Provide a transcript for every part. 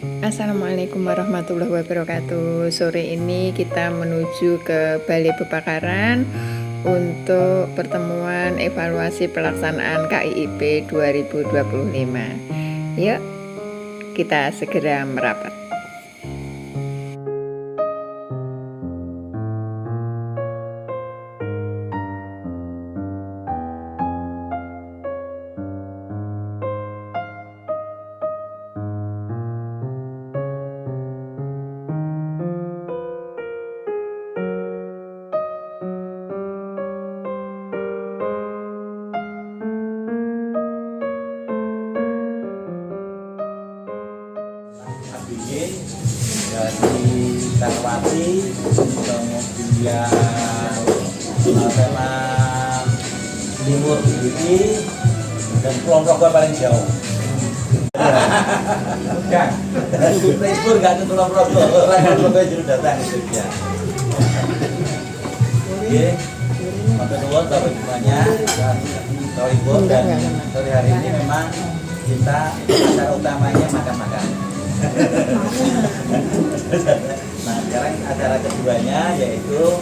Assalamualaikum warahmatullahi wabarakatuh. Sore ini kita menuju ke Balai Bebakaran untuk pertemuan evaluasi pelaksanaan KIIP 2025. Yuk, kita segera merapat. Dari Tarwati, kemudian tema Timur Bibiti, dan Kulon Progo paling jauh. Bukan, Timur nggak ke Kulon Progo, Kulon Progo juru datang itu ya. Oke, matur nuwun Bapak semuanya, Bapak Ibu, dan sore hari ini memang kita acara utamanya makan-makan. Nah, sekarang acara keduanya yaitu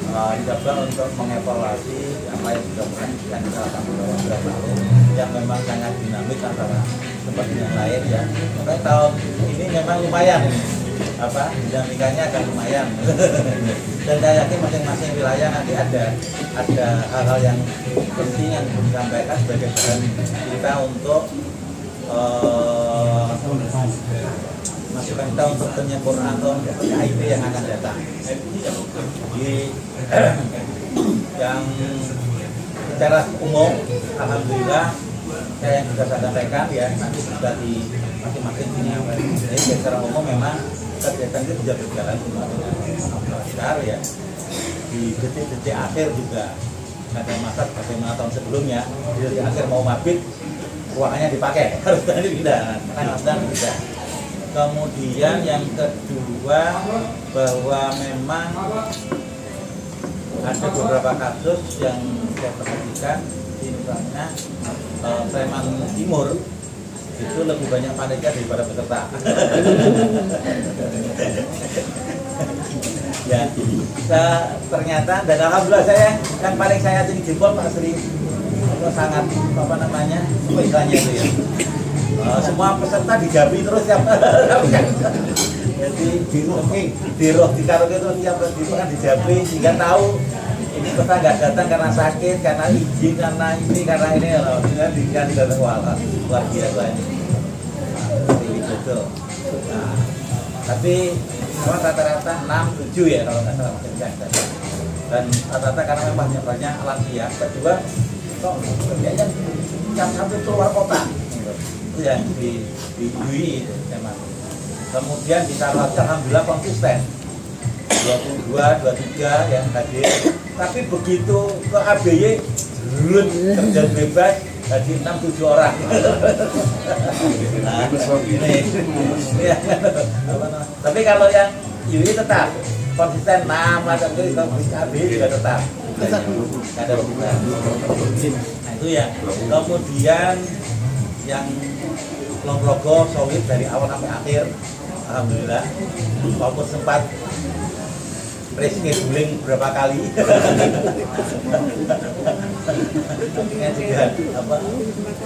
dicoba untuk mengevaluasi apa yang sudah pernah dilakukan beberapa tahun yang memang sangat dinamis antara seperti yang lain ya. Makanya tahun ini memang lumayan dinamikanya agak lumayan. Dan saya yakin masing-masing wilayah nanti ada hal-hal yang penting yang disampaikan sebagai bahan kita untuk masukan kita untuk penyempurnaan KIP yang akan datang. Jadi yang secara umum, alhamdulillah saya yang sudah saya sampaikan ya nanti sudah di masing-masing sini. Jadi secara umum memang kegiatan itu sudah berjalan dengan lancar ya. Di detik-detik akhir juga ada masa bagaimana tahun sebelumnya. Di detik akhir mau mabit ruangannya dipakai, harus tadi tidak, makanya tidak. Kemudian yang kedua bahwa memang ada beberapa kasus yang saya perhatikan di misalnya Sleman Timur itu lebih banyak panitia daripada peserta. Ya, ternyata dan alhamdulillah saya yang paling saya jempol Pak Sri sangat istilahnya itu ya. Semua peserta dijabi terus ya. Jadi diroh di karaoke terus tiap itu kan dijabi sehingga tahu ini peserta nggak datang karena sakit, karena izin, karena ini dengan datang luar biasa ini. Betul. Nah, tapi rata-rata 6-7 ya kalau nggak salah dan rata-rata karena memang banyak lansia. Kedua kok kayaknya jam 1 keluar kota itu yang di UI itu memang. Kemudian di Tarwati alhamdulillah konsisten 22, 23 yang hadir, tapi begitu ke ABY kerja bebas jadi 6-7 orang. Nah, ini ya. Tapi kalau yang UI tetap konsisten 6 atau ABY juga tetap. Ada bukan. Nah itu ya. Kemudian yang Kulon Progo solid dari awal sampai akhir, alhamdulillah. Walaupun sempat rescheduling berapa kali. Akhirnya juga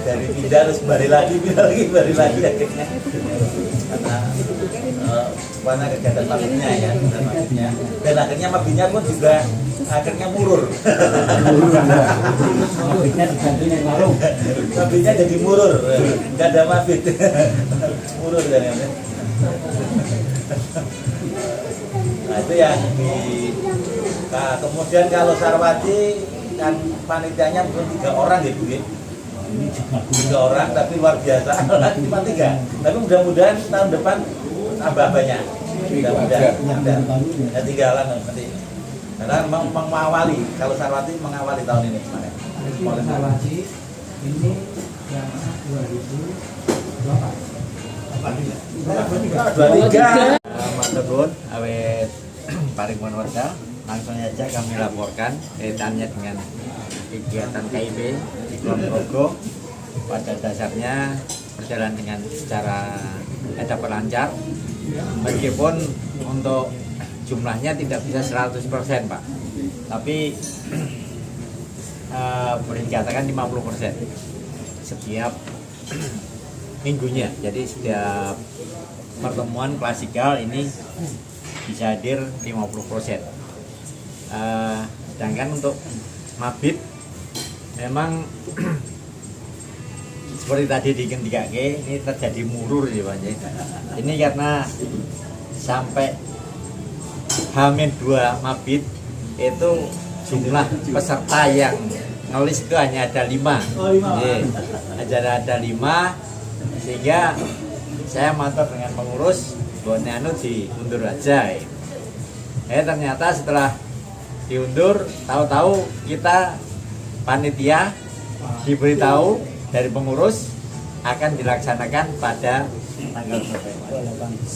dari pindah terus balik lagi akhirnya. Karena kegiatan mabitnya ya, dan akhirnya mabitnya pun juga akhirnya murur. Mabitnya diganti yang warung. Mabitnya jadi murur, nggak ada mabit. Murur kan ya. Nah itu yang kemudian kalau Sarwati kan panitianya mungkin 3 orang gitu ya. Ini 3 orang tapi luar biasa. Cuma 3. Tapi mudah-mudahan tahun depan tambah banyak. Mudah-mudahan ya 3 lah nanti. Karena memang mengawali, kalau Sarwati mengawali tahun ini kemarin. Sarwati ini yang 2023. Matur awet paring warga langsung saja kami laporkan kaitannya dengan kegiatan KIP di Kulon Progo. Pada dasarnya berjalan dengan secara dapat lancar, meskipun untuk jumlahnya tidak bisa 100% Pak, tapi boleh dikatakan 50% setiap minggunya. Jadi setiap pertemuan klasikal ini bisa hadir 50%. Sedangkan untuk mabit memang seperti tadi dikendikake ini terjadi murur ya Pak. Ini karena sampai H-2 mabit itu jumlah peserta yang ngelis itu hanya ada 5. Ada 5, sehingga saya matur dengan pengurus bahwa diundur aja. Ternyata setelah diundur, tahu-tahu kita panitia diberitahu dari pengurus akan dilaksanakan pada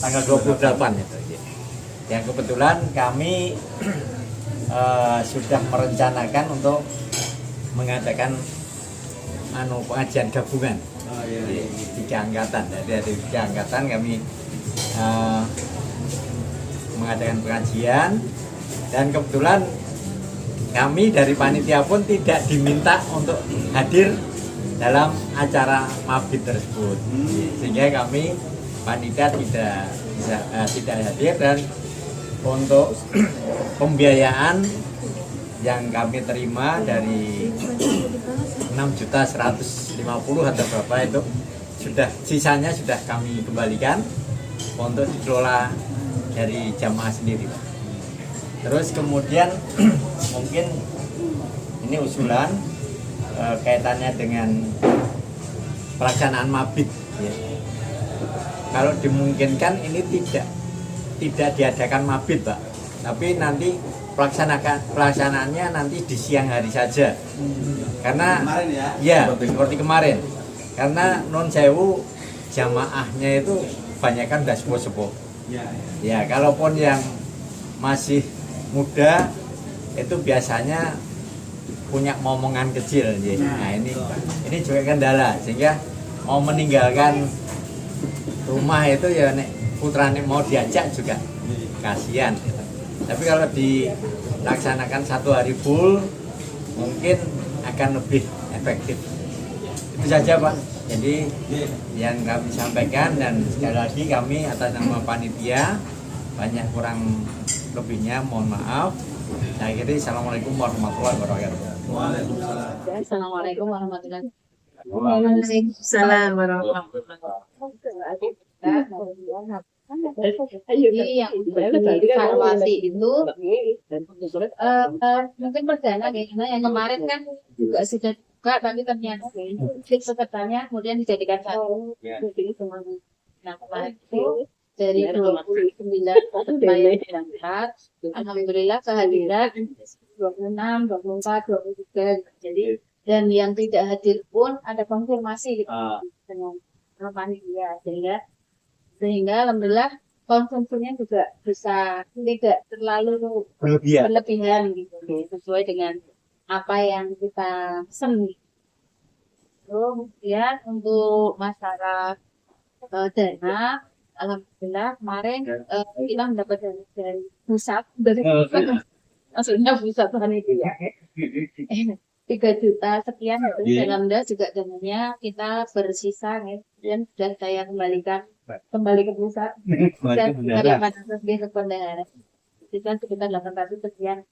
tanggal 28 itu. Yang kebetulan kami sudah merencanakan untuk mengadakan pengajian gabungan di 3 angkatan. Jadi dari 3 angkatan kami mengadakan pengajian, dan kebetulan kami dari panitia pun tidak diminta untuk hadir dalam acara mabit tersebut, sehingga kami panitia tidak hadir. Dan untuk pembiayaan yang kami terima dari 6.150.000 atau berapa itu sisanya sudah kami kembalikan untuk dikelola dari jamaah sendiri Pak. Terus kemudian mungkin ini usulan kaitannya dengan pelaksanaan mabit ya. Kalau dimungkinkan ini tidak diadakan mabit Pak, tapi nanti pelaksanaannya nanti di siang hari saja. Karena seperti kemarin, karena non sewu jamaahnya itu kebanyakan udah sepuh-sepuh. Ya, kalaupun yang masih muda itu biasanya punya momongan kecil. Nah ini juga kendala, sehingga mau meninggalkan rumah itu ya nek putrane mau diajak juga kasihan. Tapi kalau dilaksanakan 1 hari full mungkin akan lebih efektif. Itu saja Pak. Jadi yang kami sampaikan, dan sekali lagi kami atas nama panitia banyak kurang lebihnya mohon maaf. Saya kira assalamualaikum warahmatullahi wabarakatuh. Assalamualaikum warahmatullahi wabarakatuh. Waalaikumsalam warahmatullahi wabarakatuh. Jadi yang dievaluasi itu mungkin perdana karena yang kemarin kan juga sudah buka, tapi ternyata pesertanya kemudian dijadikan satu. Nah kemarin itu dari 29 peserta yang berangkat, alhamdulillah kehadiran 26, 24, 23. Jadi dan yang tidak hadir pun ada konfirmasi gitu dengan panitia, sehingga alhamdulillah konsumsinya juga bisa tidak terlalu berlebihan gitu, sesuai dengan apa yang kita pesen. Kemudian untuk masalah dana, alhamdulillah kemarin kita mendapat dana dari pusat, maksudnya pusat panitia 3 juta sekian, dan alhamdulillah juga dananya kita bersisa dan sudah saya kembali ke pusat dan dari mana ke bendahara sisa sekitar 800 sekian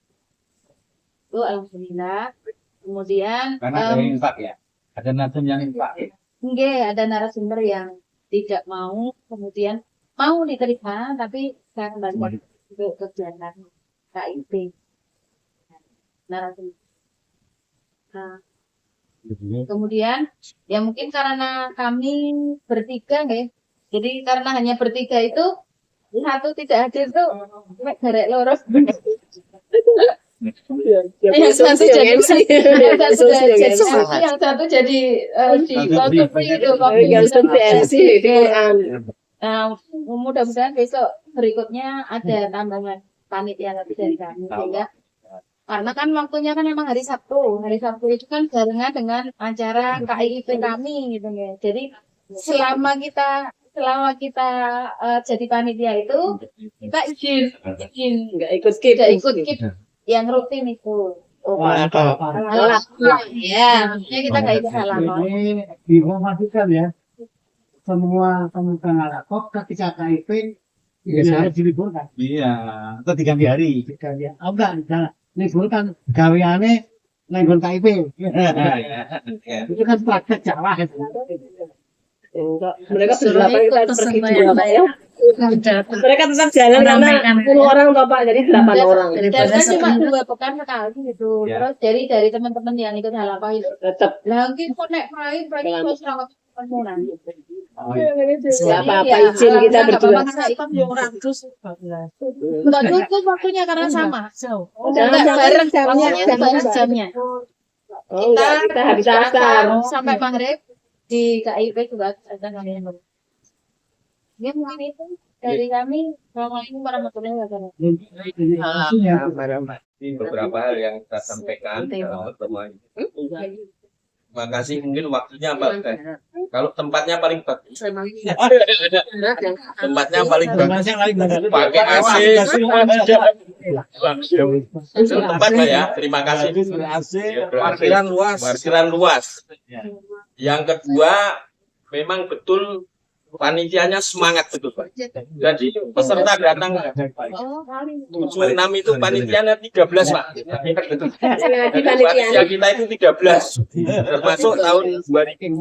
itu alhamdulillah. Kemudian karena ada infak ya, ada narasumber yang infak. Enggak, ada narasumber yang tidak mau, kemudian mau diterima tapi saya kembali ke kegiatan KIP narasumber. Nah, kemudian ya mungkin karena kami bertiga jadi karena hanya bertiga itu satu tidak hadir tuh garek loro. Yang satu jadi yang satu jadi di mudah-mudahan besok berikutnya ada tambahan panitia lagi dari kami, sehingga karena kan waktunya kan memang hari Sabtu itu kan barengan dengan acara KIIP kami gitu ya. Jadi selama kita selama kita jadi panitia itu kita izin Nggak ikut skip. tidak ikut skip yang rutin itu. Halal. Ya, maksudnya kita nggak ikut halal. Ini diinformasikan ya, semua teman-teman Alakop ketika KIP harus diliburkan. Iya, atau diganti hari. Oh enggak, liburkan gaweane nenggon KIP. Itu kan praktek Jawa itu. Enggak. Mereka Suruh berdelapan ikut kita pergi peserta dua, Pak, ya. Mereka tetap jalan karena 10 orang toh, Pak, jadi 8 orang. Dan kan cuma 2 pekan sekali gitu. Ya. Terus jadi dari teman-teman yang ikut halapah itu. Tetap. Nah, mungkin kok nek proyek terus rawat penurunan. Nggak apa-apa, izin kita berdua. Enggak cukup waktunya karena sama. Jangan Enggak bareng jamnya, waktunya bareng jamnya. Oh, enggak, kita habis asar. Sampai maghrib di KIP juga ada kami. Ya mungkin itu dari kami. Assalamualaikum warahmatullahi wabarakatuh. Ini beberapa hal yang kita sampaikan dalam pertemuan ini. Terima kasih, mungkin waktunya Pak. Kalau tempatnya paling bagus. Tempatnya paling bagus. Pakai AC. Itu tempat Pak ya. Terima kasih. Parkiran luas. Parkiran luas. Yang kedua, memang betul panitianya semangat betul Pak. Jadi peserta datang 76 itu panitianya 13 Pak. Di Panitia kita itu 13. Termasuk tahun 2000.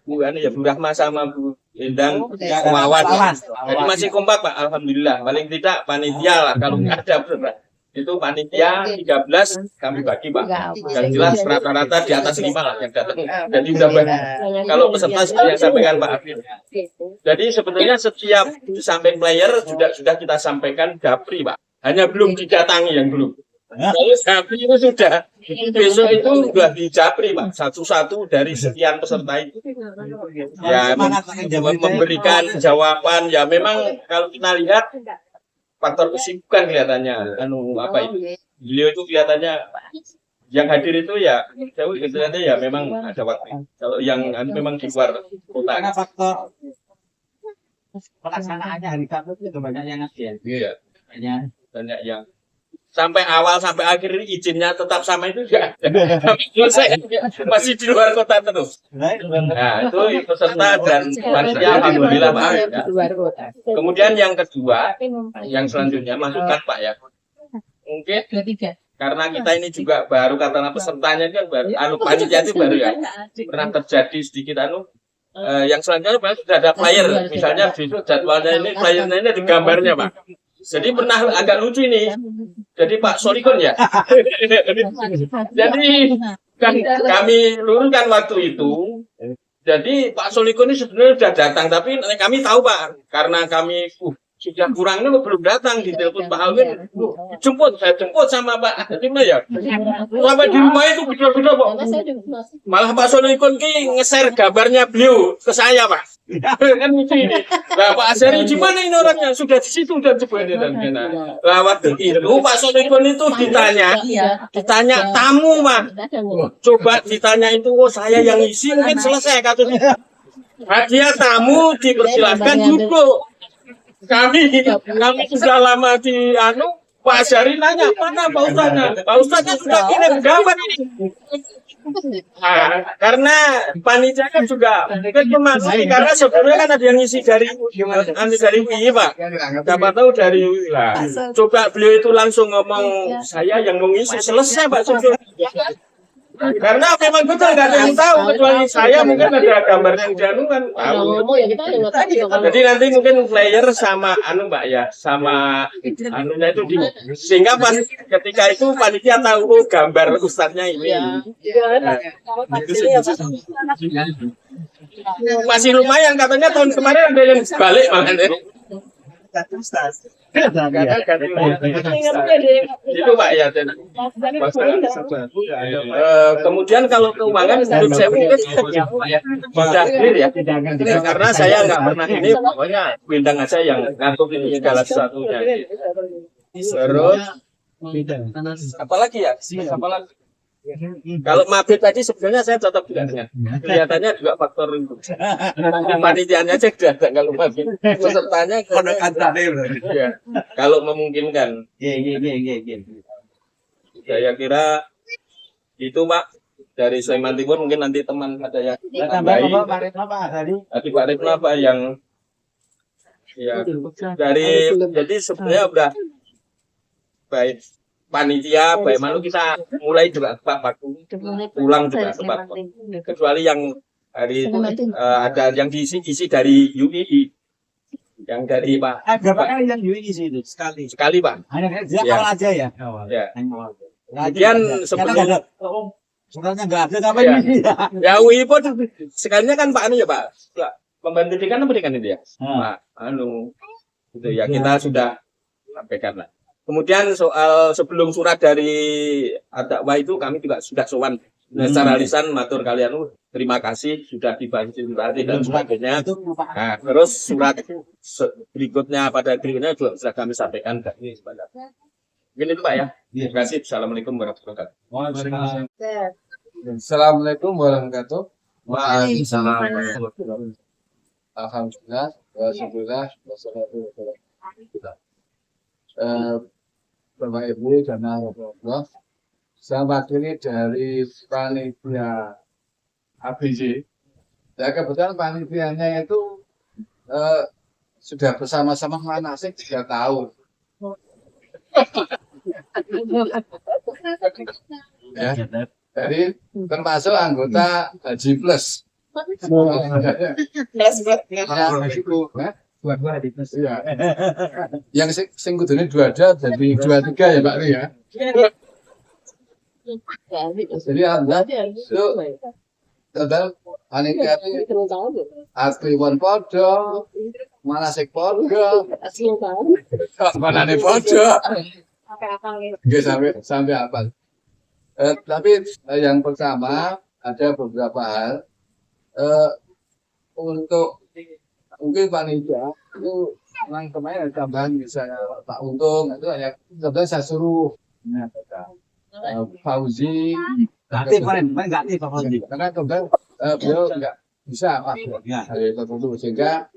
Bu Rahma sama Bu Endang Kumawan. Jadi masih kompak Pak, alhamdulillah. Paling tidak panitia lah kalau nggak ada berat. Itu panitia 13 kami bagi Pak. Yang jelas rata-rata di atas 5 lah yang datang. Jadi udah banyak. Kalau peserta seperti yang sampaikan Pak Afif. Jadi sebetulnya setiap samping player sudah kita sampaikan Japri Pak. Hanya belum didatangi yang belum. Kalau Japri itu sudah. Besok itu sudah di Japri Pak. Satu-satu dari sekian peserta itu. Ya memberikan jawaban. Ya memang kalau kita lihat faktor kesibukan kelihatannya apa itu beliau itu kelihatannya yang hadir itu ya jauh kelihatannya ya memang ada waktu kalau yang memang di luar kota Karena faktor pelaksanaannya hari Sabtu itu banyak yang ngasih. iya Banyak yang sampai awal sampai akhir ini izinnya tetap sama itu ya selesai masih di luar kota terus. Nah itu peserta dan panitia alhamdulillah Pak ya. Kemudian yang kedua yang selanjutnya masukan Pak ya mungkin karena kita ini juga baru karena pesertanya kan baru panitia itu baru ya pernah terjadi sedikit yang selanjutnya Pak sudah ada flyer misalnya di jadwalnya ini flyernya ini ada gambarnya Pak. Jadi pernah agak lucu ini. Jadi Pak Solikon ya. Jadi kan kami luruskan waktu itu. Jadi Pak Solikon ini sebenarnya sudah datang, tapi kami tahu Pak, karena kami sudah kurang ini belum datang, ditelepon Pak Alwin, saya jemput sama Pak Adima ya. Sampai di rumah itu beda-beda Pak. Malah Pak Solikon ki nge-share gambarnya beliau ke saya Pak. Kan lucu ini. Nah Pak Azari gimana ini orangnya sudah di situ dan sebagainya dan sebagainya. Nah waktu itu Pak Solikon itu ditanya tamu Pak. Coba ditanya itu saya yang isi mungkin selesai kasusnya. Hadiah tamu dipersilakan duduk. Kami sudah lama di Pak Azari nanya mana Pak Ustadznya. Pak Ustadznya sudah kirim gambar ini. Nah, karena panitia kan juga memasuki karena sebenarnya kan ada yang ngisi dari UI Pak. Siapa tahu dari UI lah. Coba beliau itu langsung ngomong saya yang mengisi selesai Pak sebetulnya. Karena memang betul nggak ada yang tahu kecuali saya mungkin ada gambar yang dianukan. Jadi nanti mungkin player sama Mbak ya sama anunya itu di sehingga pas ketika itu panitia tahu gambar ustadznya ini. Masih lumayan katanya tahun kemarin ada yang balik makanya. Itu Pak ya. Kemudian kalau keuangan menurut saya mungkin sudah clear ya. Karena saya nggak pernah ini pokoknya bintang aja yang ngatur ini segala sesuatunya. Terus apalagi ya? Apalagi Kalau mabit tadi sebenarnya saya cocok juga dengan kelihatannya juga faktor itu. Panitianya aja sudah ada kalau mabit. Pesertanya ya, kalau memungkinkan. Saya kira itu Pak dari Sleman Timur, mungkin nanti teman ada yang Tambah Pak Retno Pak tadi. Tadi Pak Retno apa yang ya dari jadi sebenarnya udah baik panitia baik malu kita mulai juga tepat waktu pulang juga tepat waktu. Kecuali yang hari ada yang diisi dari UII yang dari Pak Berapa kali yang UII itu? sekali Pak Hanya dia Ya. awal aja ya. ya. Kemudian sebelum sebenarnya nggak ada apa Ya. ini. ya UI pun sekalinya kan Pak anu ya Pak pembantu dekan apa dekan itu ya Pak anu itu ya kita sudah sampaikan lah. Kemudian soal sebelum surat dari Adakwa itu kami juga sudah sowan secara lisan matur kalian terima kasih sudah dibantu dan sebagainya. Nah, terus surat berikutnya pada berikutnya juga sudah kami sampaikan dari sebenarnya. Mungkin itu Pak ya. Terima kasih. Assalamualaikum warahmatullahi wabarakatuh. Assalamualaikum warahmatullahi wabarakatuh. Alhamdulillah, wassalamualaikum warahmatullahi wabarakatuh. Bapak Ibu dan Alhamdulillah, saya wakili dari panitia ABJ. Ya kebetulan panitianya itu sudah bersama-sama manasik 3 tahun. Ya, jadi termasuk anggota Haji Plus. Dua-dua di plus. Iya. Yang sing kudune 2 ada jadi 2-3 ya Pak Ri ya. Jadi alhamdulillah itu total panitia itu Kliwon podo, manasik podo, manane podo. Nggih sampai apa? Tapi yang pertama ada beberapa hal untuk mungkin panitia itu memang kemarin ada tambahan misalnya Pak Untung itu hanya sebenarnya saya suruh Fauzi Aktif kemarin nggak aktif Pak Fauzi. karena kemudian beliau nggak bisa dari tertentu sehingga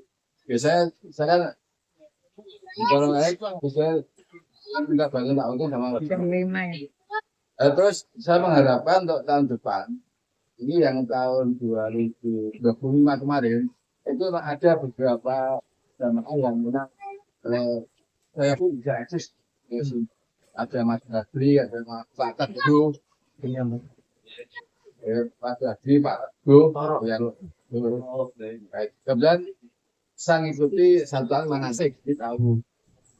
biasanya saya kan kalau naik bisa minta bantu Pak Untung sama terus saya mengharapkan untuk tahun depan ini yang tahun 2025 kemarin itu ada beberapa jamaah yang memang saya pun bisa eksis. Ada Mas Badri, ada Mas Fatat itu, Mas Badri, Pak Teguh, yang baik. Kemudian saya ngikuti satuan manasik di tahun.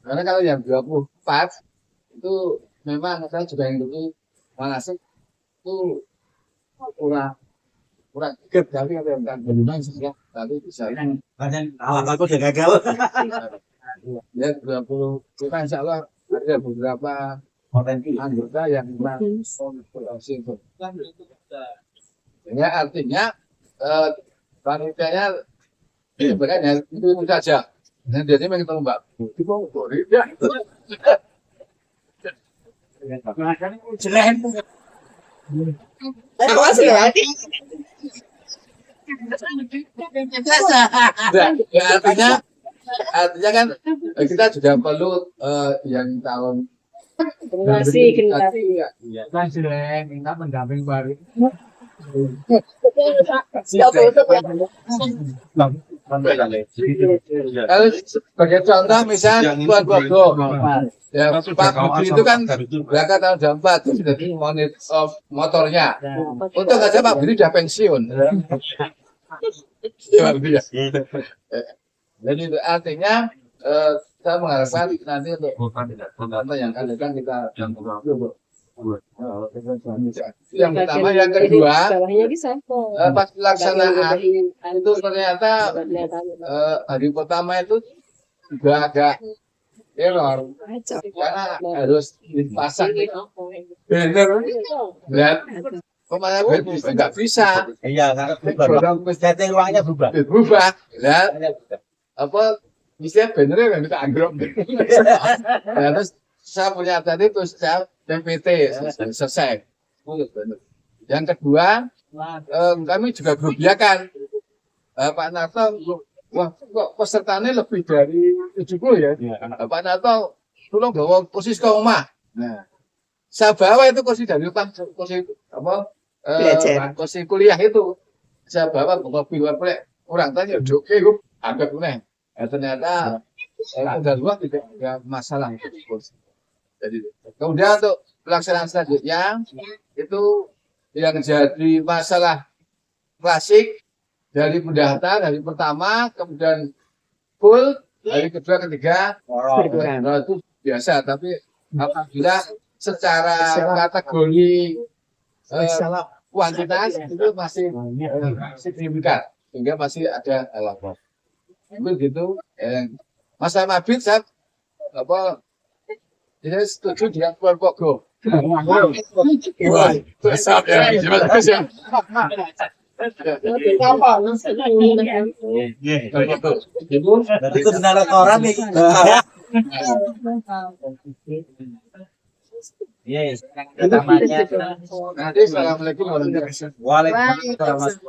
Karena kalau yang 24 itu memang saya juga ngikuti manasik itu kurang gede tapi ada yang benar sih tapi bisa Banyak alat aku udah gagal. ya 20 kita insya Allah ada beberapa anggota yang memang ya artinya panitianya sebenarnya itu saja dan jadi memang ketemu Mbak Budi ya Jelek. ya artinya kan kita juga perlu yang tahun Generasi. Kan jelek minta pendamping baru. Kalau sebagai contoh misalnya Tuan Bogo ya Pak Budi itu kan berangkat tahun 24 itu sudah monit motornya untuk aja Pak Budi sudah pensiun ya Pak Budi ya jadi itu artinya saya mengharapkan nanti untuk contoh yang akan datang kita yang pertama yang kedua pas pelaksanaan itu ternyata hari pertama itu juga agak error karena harus dipasang banner dan kemarin nggak bisa Iya, karena setting ruangnya berubah. dan apa misalnya bannernya nggak bisa anggrek nah, terus saya punya tadi terus saya PPT selesai Yang kedua, kami juga berbiakan Pak Narto, wah kok pesertanya lebih dari 70 ya. Pak Narto, tolong bawa kursi ke rumah. Nah, saya bawa itu kursi dari depan, kursi apa? Belajar. Kursi kuliah itu. Saya bawa ke mobil, orang tanya, oke, agak aneh. Ternyata udah luar tidak ada masalah. Jadi, kemudian untuk pelaksanaan selanjutnya itu yang jadi masalah klasik dari pendaftar hari pertama, kemudian full hari kedua, ketiga, Berkurang. nah, itu biasa. Tapi apabila secara kategori kuantitas itu masih signifikan, sehingga masih ada lapor. Begitu. Mas Mabit, saya apa? Saya setuju dengan kelompok Go. Wah, besar ya. Berarti itu benar orang nih. Yes, namanya Nanti assalamualaikum warahmatullahi wabarakatuh. Waalaikumsalam.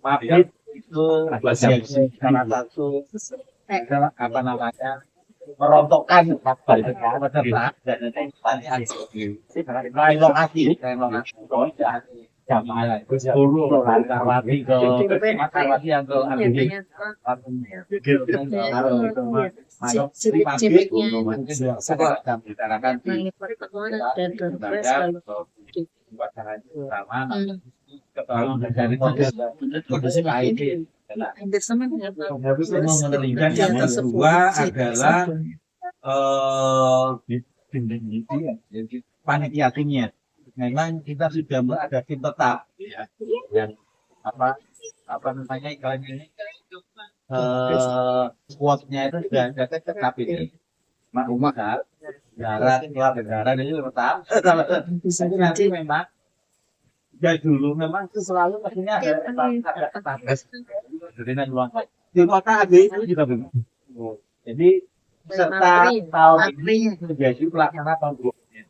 Mabit itu bagian salah satu apa namanya merontokkan peserta dan lokasi jamaah sepuluh Marwati ke Marwati yang ke Dan yang kedua adalah panitia timnya. Memang kita sudah ada tim tetap ya, yang apa namanya iklan ini squadnya itu sudah ada tetap ini rumah negara negara ini tetap. Tapi nanti memang dari dulu memang itu selalu pastinya ada tetap. Jadi nanti di kota ada itu juga begitu. Jadi peserta tahun ini menjadi pelaksana tahun berikutnya.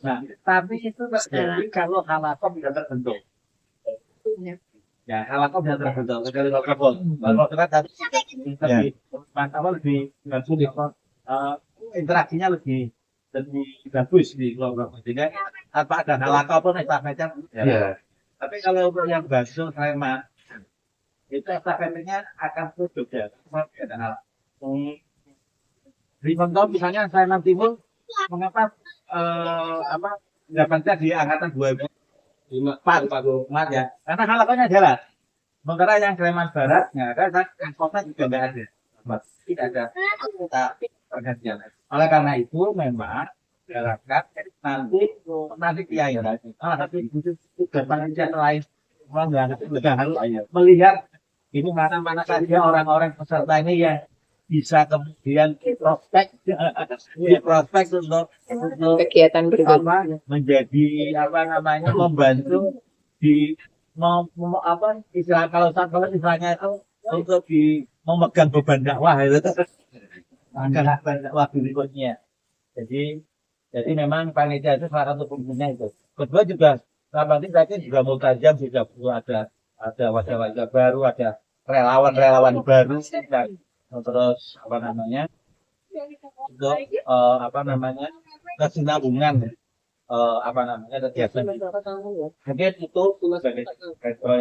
Nah, tapi itu terjadi kalau halakom tidak terbentuk. Ya, halakom tidak terbentuk. Sekali kalau kan tapi lebih sulit, interaksinya lebih bagus di kelompok. Sehingga tanpa ada halakom pun estafetnya. Ya. Tapi kalau untuk yang Basel Sleman itu estafetnya akan terus ya. Di contoh misalnya Sleman Timur, mengapa dapatnya di angkatan 2004 ya? Karena halakonya jalan. Sementara yang Sleman Barat nggak ada, kota juga nggak ada. Tidak ada pergantian. Oleh karena itu memang diharapkan nanti kiai tapi juga panitia lain harus melihat ini mana saja orang-orang peserta ini yang bisa kemudian prospek untuk Kegiatan berikutnya. menjadi membantu di istilah kalau istilahnya itu untuk memegang beban dakwah itu beban dakwah berikutnya. Jadi memang panitia itu salah satu fungsinya itu. Kedua juga nanti saya juga mau tajam juga perlu ada wajah-wajah baru, ada relawan baru. Terus untuk kesinambungan kegiatan mungkin itu sebagai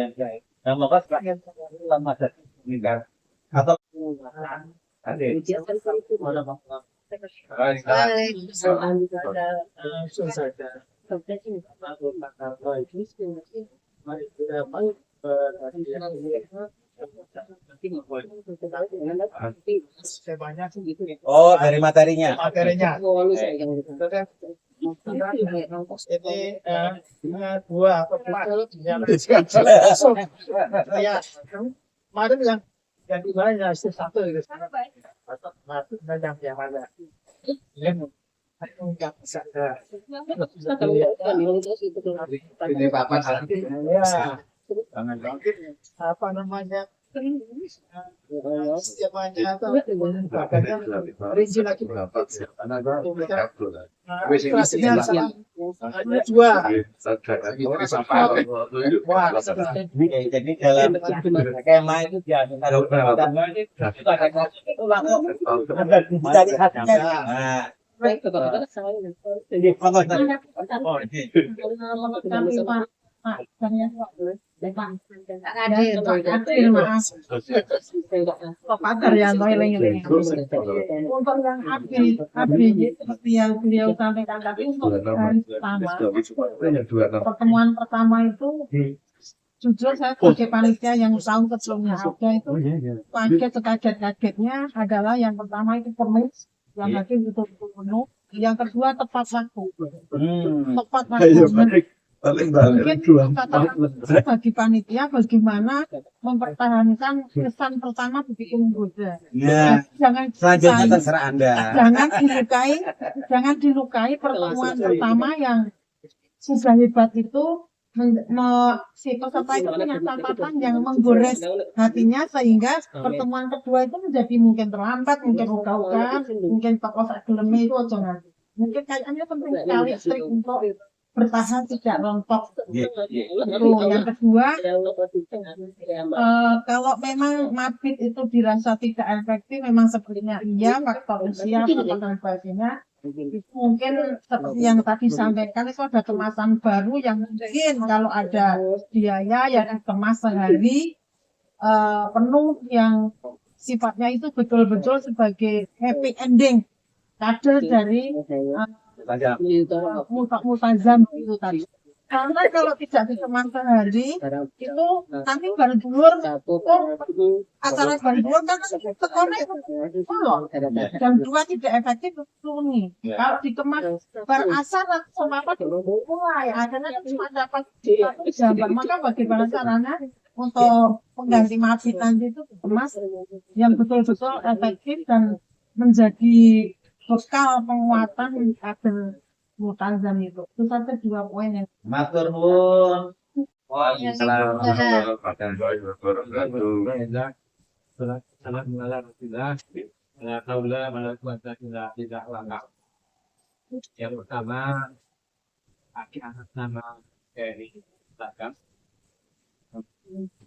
yang saya dan moga sebagai masa meninggal atau oh dari materinya Ini dua ya kemarin yang di mana yang satu itu masuk dan yang mana nggak bisa Ini papan ya apa namanya Jadi dalam skema itu ya kalau itu ada cari khasnya. Nah, Pak Daryanto eling-eling. Untuk yang ABJ seperti yang beliau sampaikan tadi untuk hari pertama, pertemuan pertama itu jujur saya sebagai panitia yang tahun sebelumnya ada itu kaget sekaget-kagetnya adalah yang pertama itu permis yang hadir betul-betul penuh, yang kedua tepat waktu, tepat waktu. Mungkin kata bagi panitia bagaimana mempertahankan kesan pertama begitu menggoda. ya, Jangan selanjutnya dilukai, terserah Anda. jangan dilukai pertemuan pertama yang sudah hebat itu. Si peserta itu punya catatan yang menggores hatinya sehingga pertemuan kedua itu menjadi mungkin terlambat, mungkin uga-uga, mungkin tokoh sakgeleme itu aja nanti. Mungkin kayaknya penting sekali trik untuk bertahan tidak rontok. Itu yang kedua, kalau memang mabit itu dirasa tidak efektif, memang sebenarnya iya faktor usia dan sebagainya. Mungkin seperti yang tadi sampaikan itu ada kemasan baru yang mungkin kalau ada biaya yang dikemas sehari penuh yang sifatnya itu betul-betul sebagai happy ending kader dari multazam itu tadi. Karena kalau tidak dikemas sehari itu nanti baru dulur acara baru dulur kan sekolah jam 2 tidak efektif nih. Kalau dikemas berasar sama apa mulai akhirnya cuma dapat 1 jam. Maka bagaimana caranya untuk pengganti mabit nanti itu dikemas yang betul-betul efektif dan menjadi bekal penguatan kader multazam itu saja 2 poin yang Matur nuwun. Yang pertama, kaki atas nama dari belakang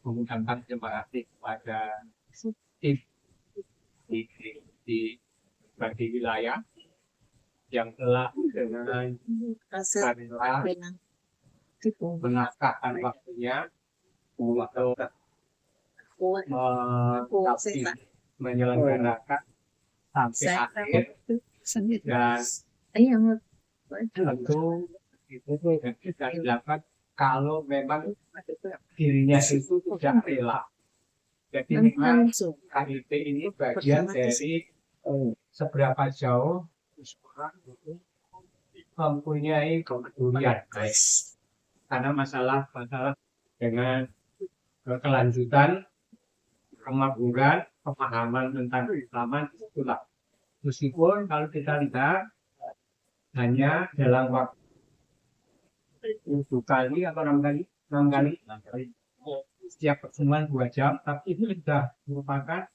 mengucapkan terima kasih kepada tim di berbagai wilayah yang telah dengan rela menakahkan waktunya untuk menyelenggarakan sampai akhir dan tentu itu bisa dilakukan kalau memang dirinya itu tidak rela. Jadi memang KIP ini bagian dari seberapa jauh seorang itu mempunyai kepedulian karena masalah dengan kelanjutan kemakmuran pemahaman tentang keislaman itulah meskipun kalau kita lihat hanya dalam waktu 7 kali atau 6 kali setiap pertemuan 2 jam, tapi itu sudah merupakan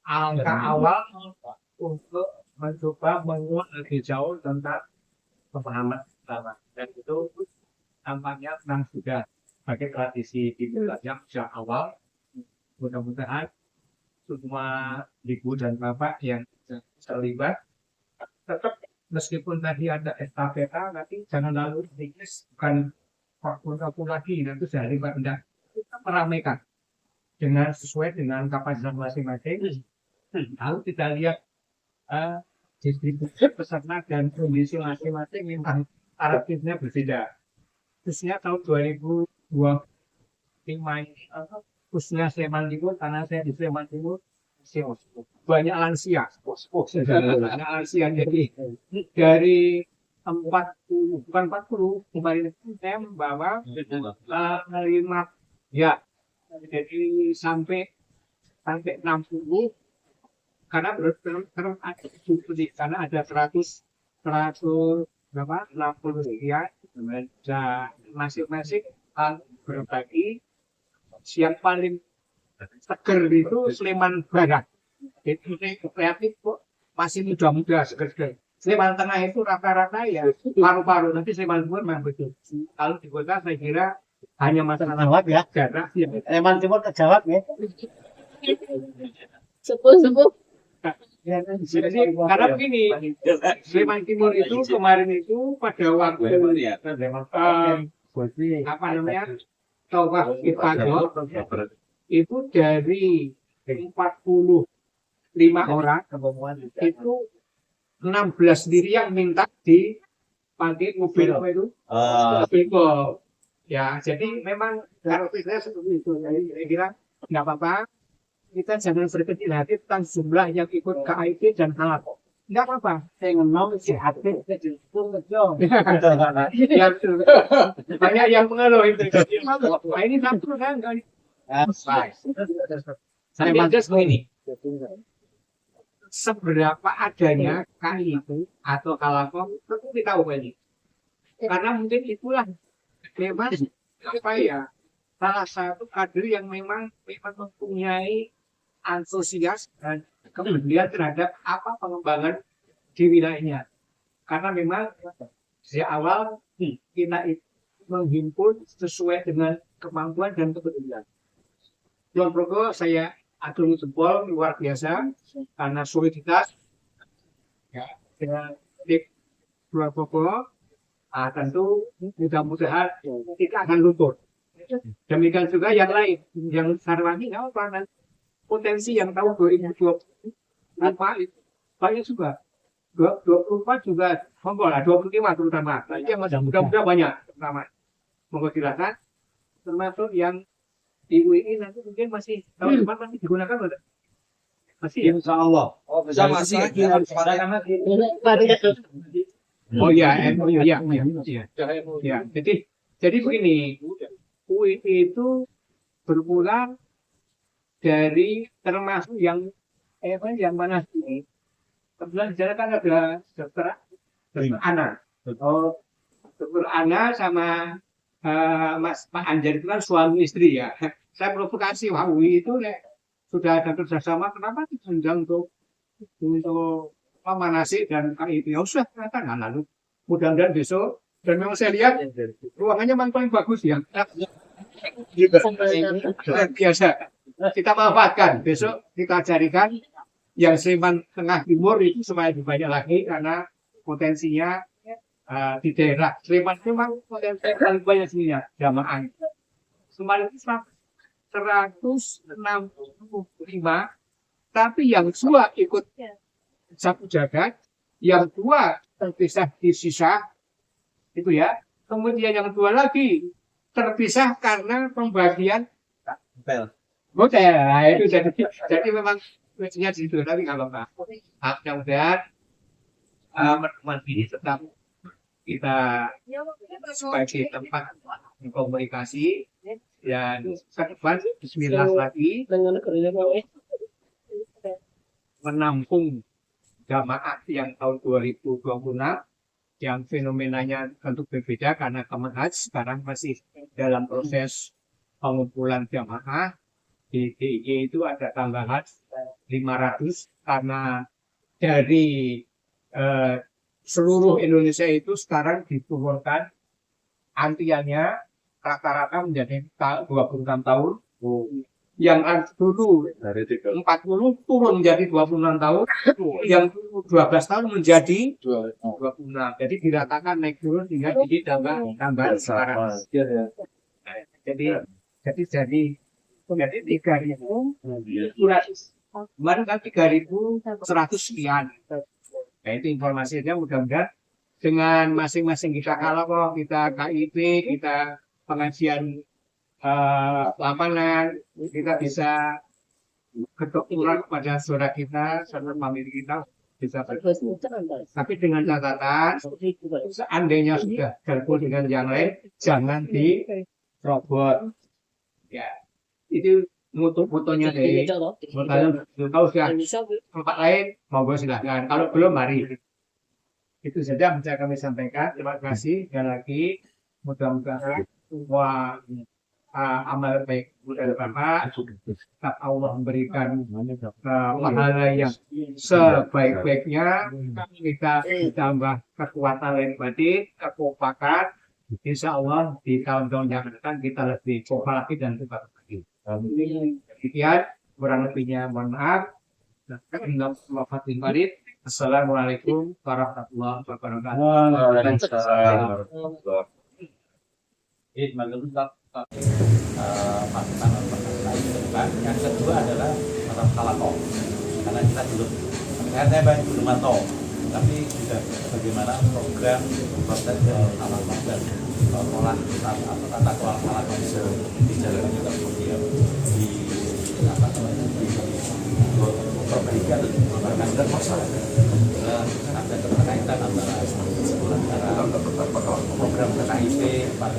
angka awal untuk mencoba menguak lebih jauh tentang pemahaman agama dan itu tampaknya memang sudah sebagai tradisi di yang sejak awal. Mudah-mudahan semua ibu dan bapak yang terlibat tetap meskipun tadi ada estafeta nanti jangan lalu dikis bukan waktu lagi nanti sehari Anda kita meramaikan dengan sesuai dengan kapasitas masing-masing. Lalu kita lihat distribusi peserta dan kondisi masing-masing memang tarifnya berbeda. Khususnya tahun 2025 khususnya Sleman Timur karena saya di Sleman Timur banyak lansia, banyak lansia jadi dari 40 bukan 40 kemarin saya membawa 5 ya jadi sampai 60 karena karena ada 100 berapa 60 sekian dan masing-masing berbagi yang paling seger itu Sleman Barat. Itu kreatif kok masih muda-muda seger-seger. Sleman Tengah itu rata-rata ya paru-paru, nanti Sleman Timur memang betul. Kalau di kota saya kira hanya masalah Jawab ya. jarak ya. Sleman Timur kejawab ya. Sepuh. Jadi karena begini, Sleman Timur itu kemarin itu pada waktu apa namanya tawaf ifadah itu dari 45 orang itu 16 sendiri yang minta dipakai mobil apa itu mobil golf. Ya jadi memang kalau saya seperti itu, jadi saya kira nggak apa-apa, kita jangan berkecil hati tentang jumlah yang ikut KIP dan alat. Nggak apa-apa. Saya ngomong si hati banyak yang mengeluh itu. Nah, ini satu kan kali. Saya bagus begini. Seberapa adanya KIP atau kalakom itu kita tahu ini. Karena mungkin itulah memang apa ya, salah satu kader yang memang mempunyai antusias dan kemudian terhadap apa pengembangan di wilayahnya. Karena memang sejak awal kita menghimpun sesuai dengan kemampuan dan kepedulian. Tuan Progo saya atur jempol luar biasa karena soliditas ya, dengan tip Tuan Progo tentu mudah-mudahan kita akan luntur. Demikian juga yang lain, yang Sarwani nggak apa-apa. Potensi yang tahun 2020 itu banyak juga. 24 juga, monggo lah, 25 terutama. Nah, yang mudah-mudahan banyak terutama. Monggo silakan. Termasuk yang di UII nanti mungkin masih tahun depan masih digunakan atau tidak? Masih ya? Insya Allah. Oh, Bisa masih. Oh iya, ya. Jadi begini, UII itu bermula dari termasuk yang mana ini kebetulan di sana kan ada dokter Ana. Oh, dokter Ana sama Mas Pak Anjar itu kan suami istri ya. Saya provokasi, wah UI itu sudah ada kerjasama, kenapa diundang untuk Manasik dan KIP? Ya sudah, ternyata nggak lalu. Mudah-mudahan besok, dan memang saya lihat ruangannya memang paling bagus ya. Biasa. Kita manfaatkan, besok kita carikan yang Sleman Tengah Timur itu supaya lebih banyak lagi karena potensinya di daerah Sleman memang potensi paling banyak sininya jamaah. Kemarin itu 165, tapi yang dua ikut satu jagat, yang dua terpisah di sisa itu ya. Kemudian yang dua lagi terpisah karena pembagian hotel. Nah, itu jadi memang kuncinya di situ, tapi nggak apa-apa. Mudah-mudahan teman-teman ini tetap kita sebagai tempat komunikasi dan ke depan bismillah lagi menampung jamaah yang tahun 2026 yang fenomenanya tentu berbeda karena Kemenhaj sekarang masih dalam proses pengumpulan jamaah. Di DIY itu ada tambahan 500 karena dari seluruh Indonesia itu sekarang diturunkan antriannya rata-rata menjadi 26 tahun. Yang dulu 40 turun menjadi 26 tahun, yang 12 tahun menjadi 26. Jadi diratakan naik turun hingga jadi tambah sekarang. Jadi 3.000 kemarin kan 3.100 sekian. Nah itu informasinya, mudah-mudahan dengan masing-masing kita kalau kita KIP, kita pengajian lapangan, kita bisa ketukuran kepada saudara kita, saudara famili kita bisa tapi dengan catatan seandainya sudah gabung dengan yang lain jangan dirobot ya. Itu fotonya dari fotonya tahu sudah tempat lain monggo silahkan, kalau belum mari. Itu saja bisa kami sampaikan. Terima kasih sekali lagi, mudah-mudahan semua amal baik dari Bapak, tetap Allah memberikan pahala yang sebaik-baiknya, kita ditambah kekuatan lahir batin, kekompakan. Insya Allah di tahun-tahun yang akan datang kita lebih kompak lagi dan lebih bagus lagi. Demikian, kurang lebihnya mohon maaf. Assalamualaikum warahmatullahi wabarakatuh. Yang kedua adalah halakoh, karena kita belum tahu, tapi juga bagaimana program proses halakoh dan olah tata kelola halakoh itu dijalankan juga kemudian diperbaiki atau diperbaiki masyarakat. Ada keterkaitan antara program KKIP pada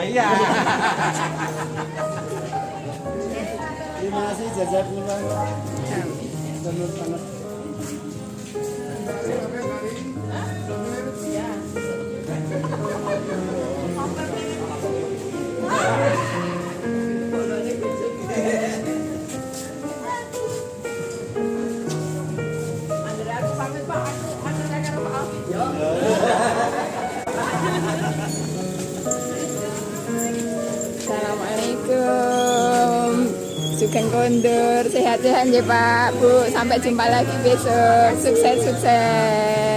iya. Terima kasih jazakumullah. Assalamualaikum. Sugeng kondur, sehat-sehat ya Pak, Bu. Sampai jumpa lagi besok. Sukses-sukses.